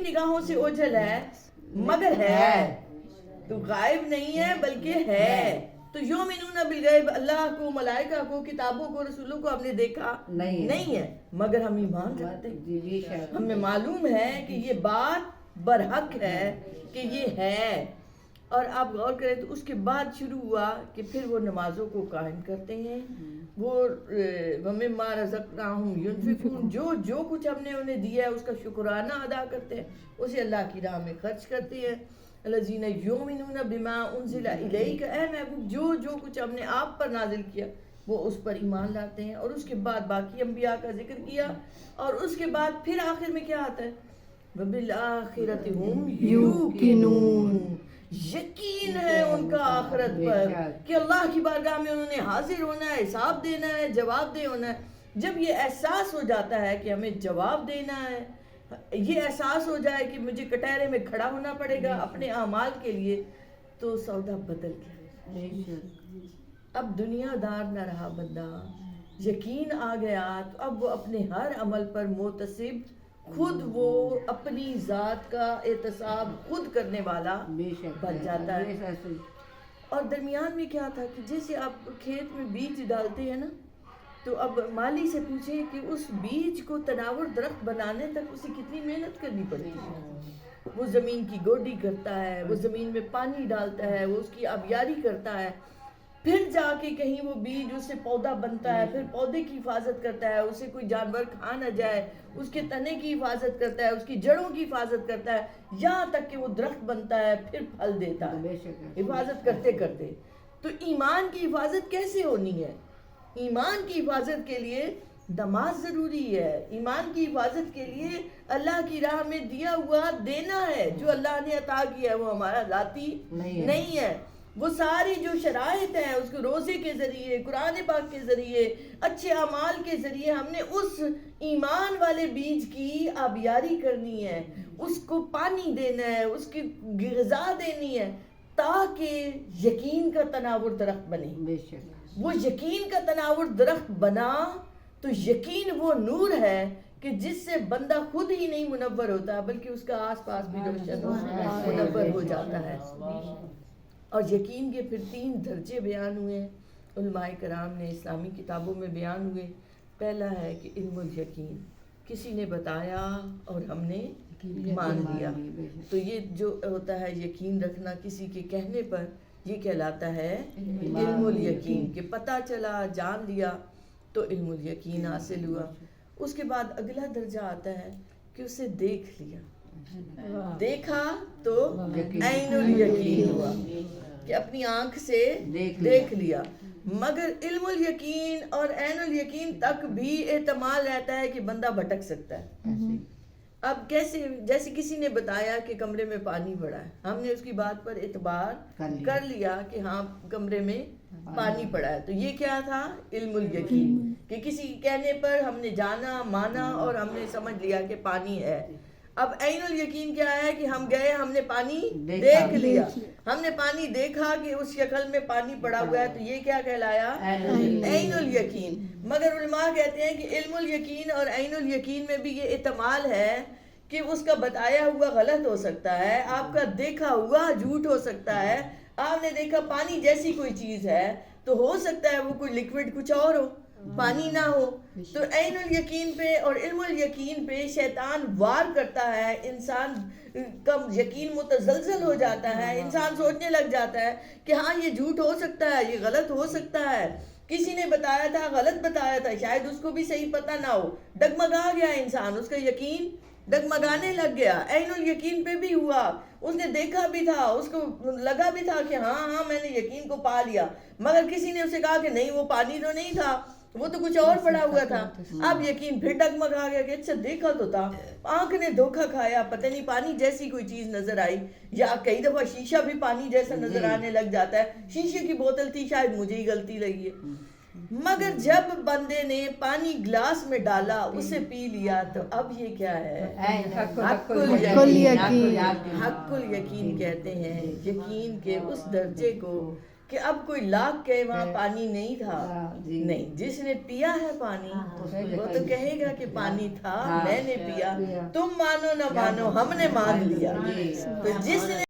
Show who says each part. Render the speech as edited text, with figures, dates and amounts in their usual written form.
Speaker 1: نگاہوں سے اوجھل ہے مگر ہے، تو غائب نہیں ہے بلکہ ہے. تو یؤمنون بالغیب، اللہ کو، ملائکہ کو، کتابوں کو، رسولوں کو ہم نے دیکھا نہیں ہے مگر ہم ایمان رکھتے ہیں. ہمیں معلوم ہے کہ یہ بات برحق ہے کہ یہ ہے. اور آپ غور کریں تو اس کے بعد شروع ہوا کہ پھر وہ نمازوں کو قائم کرتے ہیں، وہ وَمِمَّا رَزَقْنَاهُمْ يُنْفِقُونَ، جو کچھ ہم نے انہیں دیا ہے اس کا شکرانہ ادا کرتے ہیں، اسے اللہ کی راہ میں خرچ کرتے ہیں. الذین یؤمنون بما انزل الیک، اے محبوب جو کچھ ہم نے آپ پر نازل کیا وہ اس پر ایمان لاتے ہیں. اور اس کے بعد باقی انبیاء کا ذکر کیا، اور اس کے بعد پھر آخر میں کیا آتا ہے؟ وَبِالْآخِرَةِ هُمْ یوقنون، یقین ہے ان کا آخرت پر کہ اللہ کی بارگاہ میں انہوں نے حاضر ہونا ہے، حساب دینا ہے، جواب دہ ہونا ہے. جب یہ احساس ہو جاتا ہے کہ ہمیں جواب دینا ہے، یہ احساس ہو جائے کہ مجھے کٹہرے میں کھڑا ہونا پڑے گا اپنے اعمال کے لیے، تو سودا بدل گیا. اب دنیا دار نہ رہا بندہ، یقین آ گیا تو اب وہ اپنے ہر عمل پر محتسب، خود وہ اپنی ذات کا احتساب خود کرنے والا بن جاتا ہے. اور درمیان میں کیا تھا کہ جیسے آپ کھیت میں بیج ڈالتے ہیں نا، تو اب مالی سے پوچھیں کہ اس بیج کو تناور درخت بنانے تک اسے کتنی محنت کرنی پڑتی ہے. وہ زمین کی گوڈی کرتا ہے، وہ زمین میں پانی ڈالتا ہے، وہ اس کی آبیاری کرتا ہے، پھر جا کے کہیں وہ بیج اس سے پودا بنتا ہے، پھر پودے کی حفاظت کرتا ہے، اسے کوئی جانور کھا نہ جائے، اس کے تنے کی حفاظت کرتا ہے، اس کی جڑوں کی حفاظت کرتا ہے، یہاں تک کہ وہ درخت بنتا ہے، پھر پھل دیتا ہے، حفاظت کرتے کرتے. تو ایمان کی حفاظت کیسے ہونی ہے؟ ایمان کی حفاظت کے لیے نماز ضروری ہے. ایمان کی حفاظت کے لیے اللہ کی راہ میں دیا ہوا دینا ہے. جو اللہ نے عطا کیا ہے وہ ہمارا ذاتی نہیں ہے. وہ ساری جو شرائط ہیں اس کو روزے کے ذریعے، قرآن پاک کے ذریعے، اچھے اعمال کے ذریعے ہم نے اس ایمان والے بیج کی آبیاری کرنی ہے، اس کو پانی دینا ہے، اس کی غذا دینی ہے، تاکہ یقین کا تناور درخت بنے. وہ یقین کا تناور درخت بنا تو یقین وہ نور ہے کہ جس سے بندہ خود ہی نہیں منور ہوتا بلکہ اس کا آس پاس بھی روشن منور ہو جاتا ہے. اور یقین کے پھر 3 درجے بیان ہوئے، علماء کرام نے اسلامی کتابوں میں بیان ہوئے. پہلا ہے کہ علم الیقین، کسی نے بتایا اور ہم نے مان لیا. تو یہ جو ہوتا ہے یقین رکھنا کسی کے کہنے پر، یہ کہلاتا ہے علم الیقین، کہ پتہ چلا، جان لیا تو علم الیقین حاصل ہوا. اس کے بعد اگلا درجہ آتا ہے کہ اسے دیکھ لیا، دیکھا تو عین الیقین ہوا کہ اپنی آنکھ سے دیکھ لیا. مگر علم الیقین اور عین الیقین تک بھی احتمال رہتا ہے کہ بندہ بھٹک سکتا ہے. اب کیسے؟ جیسے کسی نے بتایا کہ کمرے میں پانی پڑا ہے، ہم نے اس کی بات پر اعتبار کر لیا کہ ہاں کمرے میں پانی پڑا ہے، تو یہ کیا تھا؟ علم الیقین، کہ کسی کہنے پر ہم نے جانا، مانا اور ہم نے سمجھ لیا کہ پانی ہے. اب عین الیقین کیا ہے کہ ہم گئے، ہم نے پانی دیکھ لیا، ہم نے پانی دیکھا کہ اس شکل میں پانی پڑا ہوا ہے، تو یہ کیا کہلایا؟ عین الیقین. مگر علماء کہتے ہیں کہ علم الیقین اور عین الیقین میں بھی یہ احتمال ہے کہ اس کا بتایا ہوا غلط ہو سکتا ہے، آپ کا دیکھا ہوا جھوٹ ہو سکتا ہے. آپ نے دیکھا پانی جیسی کوئی چیز ہے تو ہو سکتا ہے وہ کوئی لکوڈ کچھ اور ہو، پانی نہ ہو. تو عین الیقین پہ اور علم الیقین پہ شیطان وار کرتا ہے، انسان کا یقین متزلزل ہو جاتا ہے، انسان سوچنے لگ جاتا ہے کہ ہاں یہ جھوٹ ہو سکتا ہے، یہ غلط ہو سکتا ہے، کسی نے بتایا تھا، غلط بتایا تھا، شاید اس کو بھی صحیح پتہ نہ ہو. ڈگمگا گیا انسان، اس کا یقین ڈگمگانے لگ گیا. عین الیقین پہ بھی ہوا، اس نے دیکھا بھی تھا، اس کو لگا بھی تھا کہ ہاں میں نے یقین کو پا لیا، مگر کسی نے اسے کہا کہ نہیں وہ پانی تو نہیں تھا، وہ تو کچھ اور پڑا ہوا تھا. اب یقین پھر ڈگمگا گیا کہ اچھا دیکھا تو تھا، آنکھ نے دھوکہ کھایا، پتہ نہیں پانی جیسی کوئی چیز نظر آئی. یا کئی دفعہ شیشہ بھی پانی جیسا نظر آنے لگ جاتا ہے، شیشے کی بوتل تھی، شاید مجھے ہی غلطی لگی ہے. مگر جب بندے نے پانی گلاس میں ڈالا، اسے پی لیا، تو اب یہ کیا ہے؟ حق الیقین. حق الیقین کہتے ہیں یقین کے اس درجے کو کہ اب کوئی لاکھ کہے وہاں پانی نہیں تھا،
Speaker 2: جی
Speaker 1: نہیں، جس نے پیا ہے پانی وہ تو کہے گا کہ پانی تھا، میں نے پیا، تم مانو نہ مانو ہم نے مان لیا۔ تو جس نے